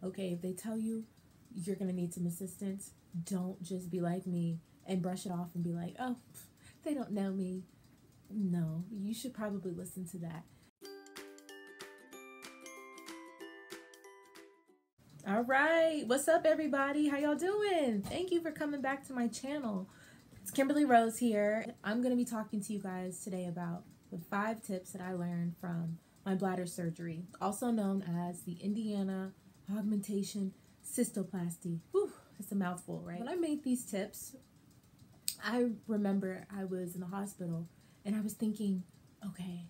Okay, if they tell you you're gonna need some assistance, don't just be like me and brush it off and be like, oh, they don't know me. No, you should probably listen to that. All right, what's up, everybody? How y'all doing? Thank you for coming back to my channel. It's Kimberly Rose here. I'm gonna be talking to you guys today about the 5 tips that I learned from my bladder surgery, also known as the Indiana augmentation cystoplasty. Whew, it's a mouthful, right? When I made these tips, I remember I was in the hospital and I was thinking, okay,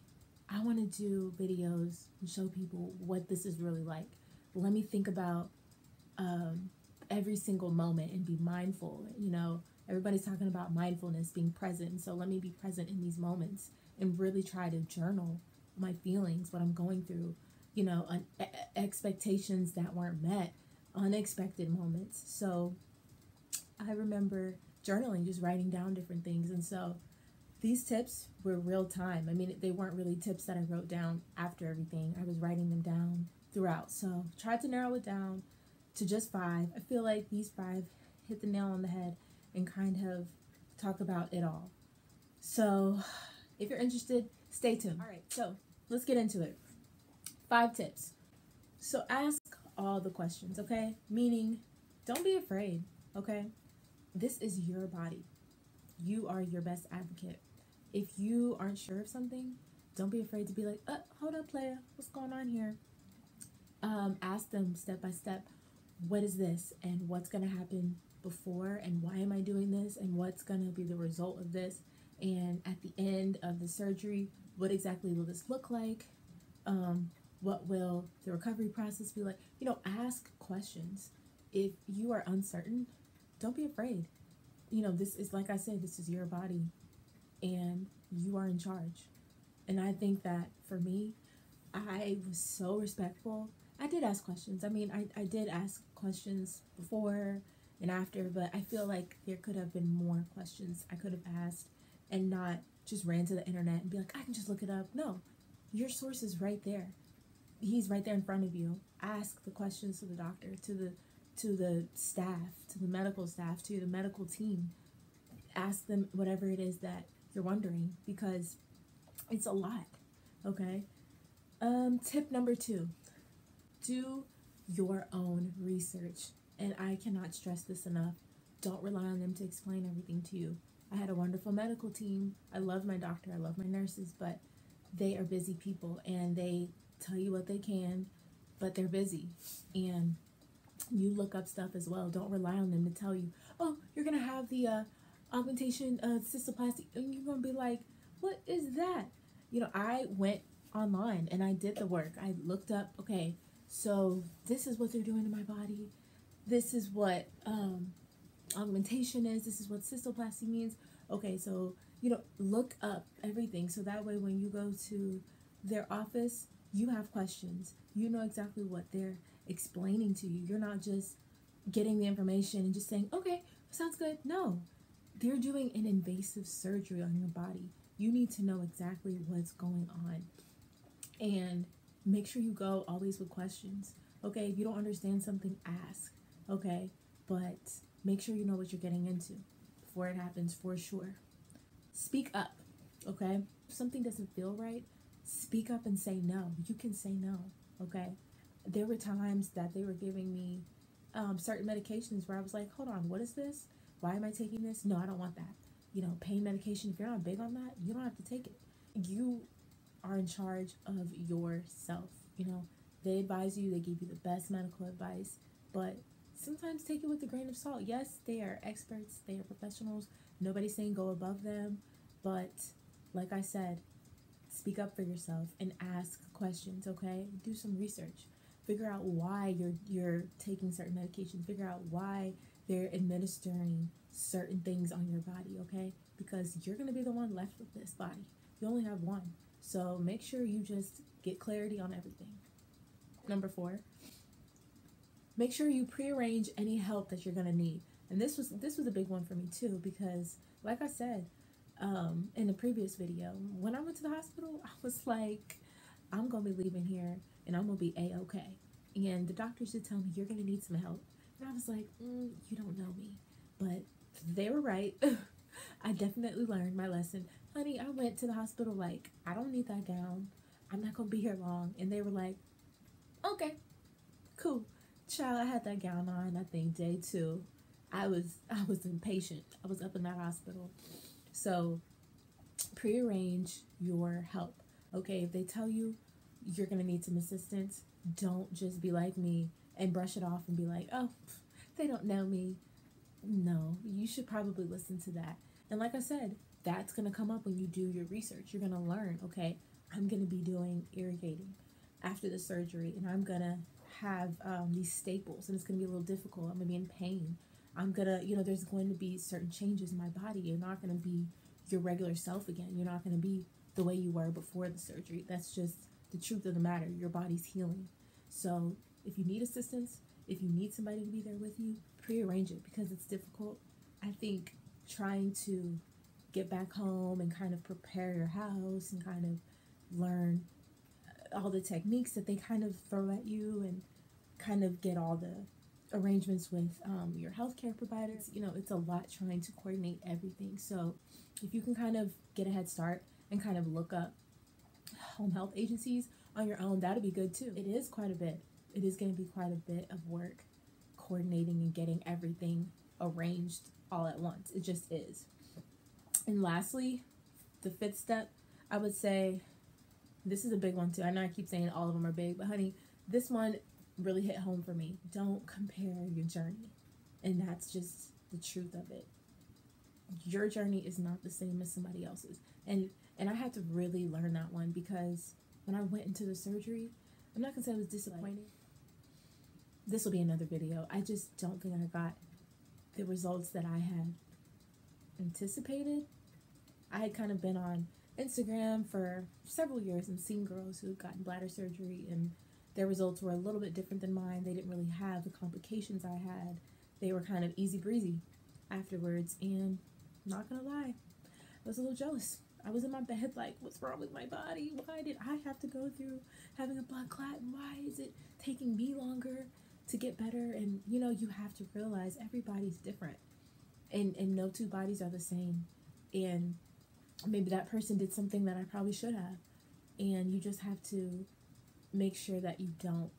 I want to do videos and show people what this is really like. Let me think about every single moment and be mindful. You know, everybody's talking about mindfulness, being present. So let me be present in these moments and really try to journal my feelings, what I'm going through, you know, expectations that weren't met, unexpected moments. So I remember journaling, just writing down different things. And so these tips were real time. I mean, they weren't really tips that I wrote down after everything. I was writing them down throughout. So tried to narrow it down to just 5. I feel like these 5 hit the nail on the head and kind of talk about it all. So if you're interested, stay tuned. All right, so let's get into it. 5 tips. So ask all the questions, okay? Meaning, don't be afraid, okay? This is your body. You are your best advocate. If you aren't sure of something, don't be afraid to be like, hold up, player, what's going on here? Ask them step by step, what is this and what's going to happen before and why am I doing this and what's going to be the result of this, and at the end of the surgery, what exactly will this look like? What will the recovery process be like? You know, ask questions. If you are uncertain, don't be afraid. You know, this is, like I said, this is your body and you are in charge. And I think that for me, I was so respectful. I did ask questions. I mean, I did ask questions before and after, but I feel like there could have been more questions I could have asked and not just ran to the internet and be like, I can just look it up. No, your source is right there. He's right there in front of you. Ask the questions to the doctor, to the staff, to the medical staff, to the medical team. Ask them whatever it is that you're wondering, because it's a lot, okay? Tip number 2, do your own research. And I cannot stress this enough. Don't rely on them to explain everything to you. I had a wonderful medical team. I love my doctor, I love my nurses, but they are busy people and they tell you what they can, but they're busy. And you look up stuff as well. Don't rely on them to tell you, oh, you're gonna have the augmentation cystoplasty, and you're gonna be like, what is that? You know, I went online and I did the work. I looked up, okay, so this is what they're doing to my body. This is what augmentation is. This is what cystoplasty means. Okay, so, you know, look up everything so that way when you go to their office, you have questions. You know exactly what they're explaining to you. You're not just getting the information and just saying, okay, sounds good. No, they're doing an invasive surgery on your body. You need to know exactly what's going on. And make sure you go always with questions. Okay, if you don't understand something, ask. Okay, but make sure you know what you're getting into before it happens, for sure. Speak up, okay? If something doesn't feel right, speak up and say no. You can say no, okay? There were times that they were giving me certain medications where I was like, hold on, what is this? Why am I taking this? No, I don't want that. You know, pain medication, if you're not big on that, you don't have to take it. You are in charge of yourself. You know, they advise you, they give you the best medical advice, but sometimes take it with a grain of salt. Yes, they are experts, they are professionals. Nobody's saying go above them, but like I said, speak up for yourself and ask questions, okay? Do some research. Figure out why you're taking certain medications. Figure out why they're administering certain things on your body, okay? Because you're going to be the one left with this body. You only have one. So make sure you just get clarity on everything. Number 4, make sure you prearrange any help that you're going to need. And this was a big one for me too, because like I said in the previous video, when I went to the hospital, I was like, I'm going to be leaving here and I'm going to be A-okay. and the doctors did tell me, you're going to need some help. And I was like, you don't know me. But they were right. I definitely learned my lesson. Honey, I went to the hospital like, I don't need that gown. I'm not going to be here long. And they were like, okay, cool. Child, I had that gown on, I think day 2. I was impatient. I was up in that hospital. So prearrange your help. Okay, if they tell you you're going to need some assistance, don't just be like me and brush it off and be like, oh, they don't know me. No, you should probably listen to that. And like I said, that's going to come up when you do your research. You're going to learn, okay, I'm going to be doing irrigating after the surgery, and I'm going to have these staples, and it's going to be a little difficult. I'm going to be in pain. I'm going to, there's going to be certain changes in my body. You're not going to be your regular self again. You're not going to be the way you were before the surgery. That's just the truth of the matter. Your body's healing. So if you need assistance, if you need somebody to be there with you, prearrange it, because it's difficult. I think trying to get back home and kind of prepare your house and kind of learn all the techniques that they kind of throw at you and kind of get all the arrangements with your healthcare providers, it's a lot trying to coordinate everything. So if you can kind of get a head start and kind of look up home health agencies on your own, that'd be good too. It is quite a bit. It is going to be quite a bit of work coordinating and getting everything arranged all at once. It just is. And lastly, the 5th step, I would say, this is a big one too. I know I keep saying all of them are big, but honey, this one really hit home for me. Don't compare your journey. And that's just the truth of it. Your journey is not the same as somebody else's. And I had to really learn that one, because when I went into the surgery, I'm not going to say I was disappointed. This will be another video. I just don't think I got the results that I had anticipated. I had kind of been on Instagram for several years and seen girls who had gotten bladder surgery, and their results were a little bit different than mine. They didn't really have the complications I had. They were kind of easy breezy afterwards, and not gonna lie, I was a little jealous. I was in my bed like, what's wrong with my body? Why did I have to go through having a blood clot, and why is it taking me longer to get better? And you have to realize everybody's different, and no two bodies are the same. And maybe that person did something that I probably should have, and you just have to make sure that you don't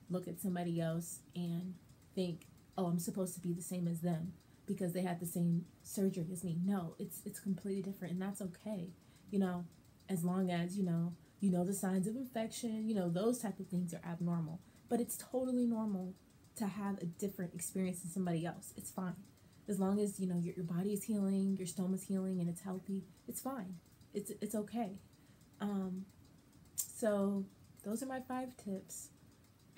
look at somebody else and think, oh, I'm supposed to be the same as them because they had the same surgery as me. No, it's completely different, and that's okay. As long as you know the signs of infection, those type of things are abnormal. But it's totally normal to have a different experience than somebody else. It's fine. As long as your body is healing, your stomach's healing, and it's healthy, it's fine. It's okay. So those are my 5 tips.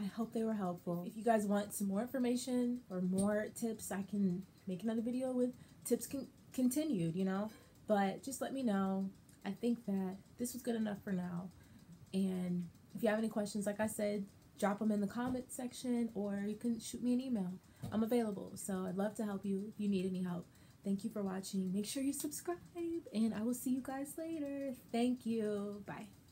I hope they were helpful. If you guys want some more information or more tips, I can make another video with tips continued, but just let me know. I think that this was good enough for now. And if you have any questions, like I said, drop them in the comment section, or you can shoot me an email. I'm available, so I'd love to help you if you need any help. Thank you for watching. Make sure you subscribe, and I will see you guys later. Thank you. Bye.